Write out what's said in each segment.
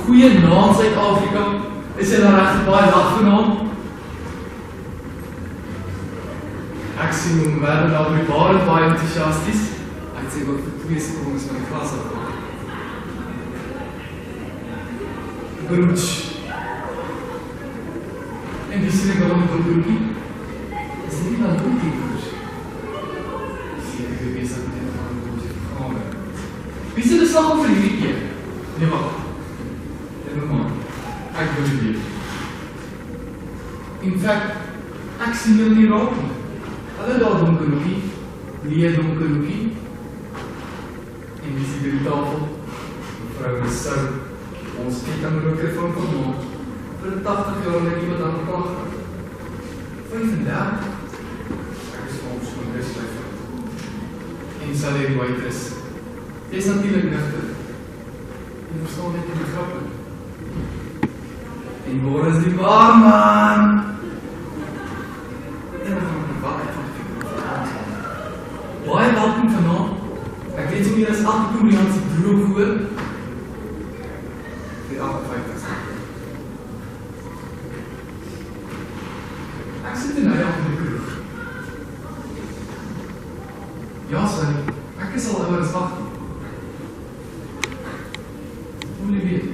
goeie naam Suid-Afrika. Is jy nou reg baie lag vanaand? Ek sien hom werden daar baie enthousiasties. Hy sê ook vir 2 sekondes van die klas afkom. Broodj. En die sê ek wel met een broodjie. Is dit nie wel een broodjie, broers? Sê ek gewees dat dit van een broodjie gegaan het. Wie sê die slag om vir hierdie keer? Nee, wacht. Ek wil nie weet. In fact, ek sien julle nie raak nie. Hulle daar donker hoekie, die donker hoekie, en wie sê die tafel, mevrou Missou, ons kettingroker van gemaakt, vir 80 jaar net iemand aan mekaar gaan. 35, ek is van ons van Rusland. En sal die waitress, jy is natuurlijk nuchter, en verstaan net in die grappen. En waar is die barman? En dan gaan we wat uit van die figuur. Baie welkom vanavond. Ek weet so meer as 8 Koreaanse droog hoor. Die 58ste. Ek sit in Nijdag in die kroeg. Ja, sorry. Ek is al ouder as 18. Hoe nie weet.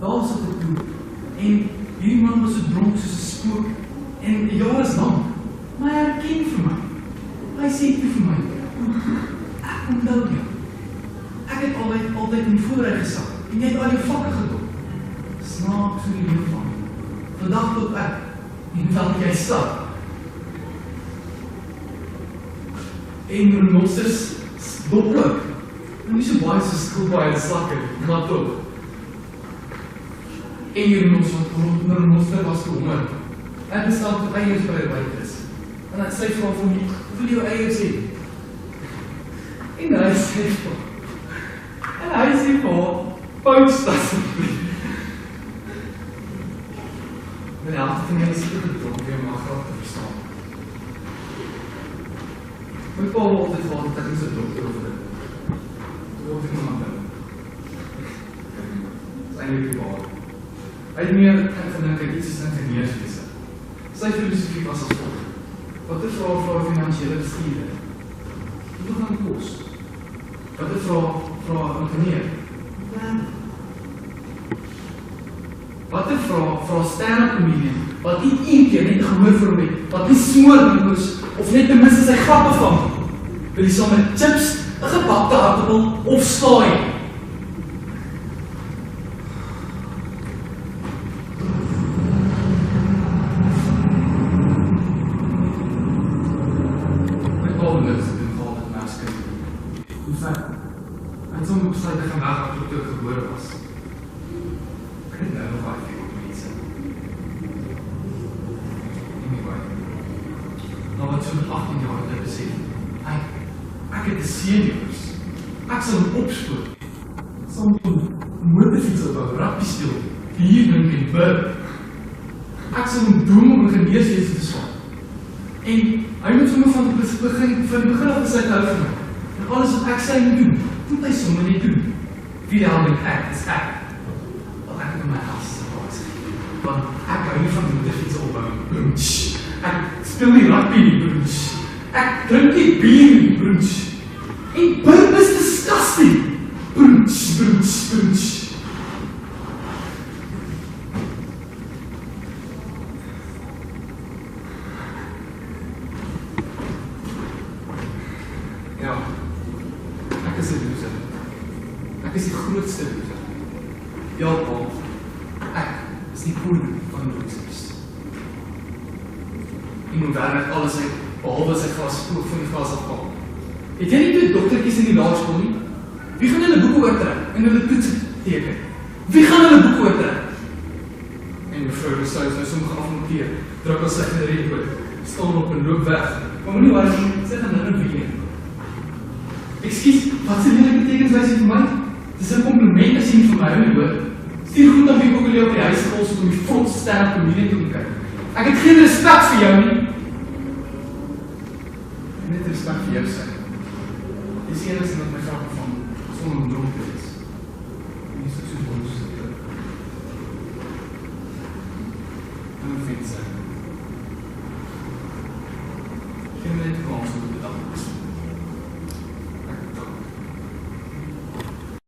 Daar sit ek toe, en hierdie man was so dronk soos 'n spook, en 'n jaar is lang, maar hy herken vir my. Hy sê toe vir my, ek onthou jou. Ek het altyd in die voorry gesak, en jy het al jou vakke gedoen. Snaaks hoe die lewe van my. Vandag tot ek, en dan jy sak. En renosters doplik. Nie so baie so skilbaai en slakke, maar toch. En hier renoster was gehonger. Hy bestaan tot eiers by die waitress. En hy sê vraag vir my, hoeveel jou eiers het? En hy sê vir pouts asseblief. Met die helft van julle seker gedronk, weer maar graag te verstaan. My pa wil altyd gehad dat ek nie so dokter over dit. Wat ek nog aan dit. Dat is eindelijk die waar. Hy het meer gedink ek iets as ingenieurswese. Sy filosofie was as volg. Wat is vraag finansiële bestuurder? Hoeveel gaan kos? Wat is vraag ingenieur? Wat is vraag stand-up comedian? Wat nie een keer net gehoor vir hom het, wat nie smoor is, of net ten minste sy grappe vang. Wil jy saam met chips, 'n gebakte aardappel of skaai? My pa wil dit doen gehad het masker. In fact, hy het soms besluit te gaan weg wat toe ek gebore was. Ek het nou nog baie veel op mense. Anyway. Nou wat so met 18 jaar het ek besef, ek het die seniors. Ek sal hom opspoor. Ek sal hom motorfiets op 'n rugby speel, hier dink en bid. Ek sal hom doen om ingenieurswese te swaai. En hy moet sommer van die begin af besluit hou van my. En alles wat ek sê moet doen, moet hy sommer net doen. Wie help ek is ek. Want ek het in my huis gewaas. Want ek hou nie van motorfiets opbou. Ek speel nie rugby nie, broers. Ek drink nie bier nie, broers. En burp is disgusting. Broers. Ja, ek is 'n loser. Ek is die grootste loser. Ja, Paul, ek is die koning van losers. En moet werk alles uit, behalwe sy glas oog van die glas afval. Het jy nie 2 doktertjies in die laerskool nie? Wie gaan hulle boeke oortrek en hulle toets teken? Wie gaan hulle boeke oortrek? En mevrou Rousseau is nou soms geafmonteer, druk al sy gereed staan op en loop weg. Maar moet nie waar sy gaan nou weer. Ekskuus, wat sê lelike betekenswyse vir my? Dis 'n kompliment as jy nie vir my hou nie, hoor. Stuur goed na wie ook al jy op die huisskool so om die front stand community te kyk. Ek het geen respek vir jou nie. Net respek vir jou sê. Dis enigste wat my graag van van dronken is. Nie so soos ons. En fiets.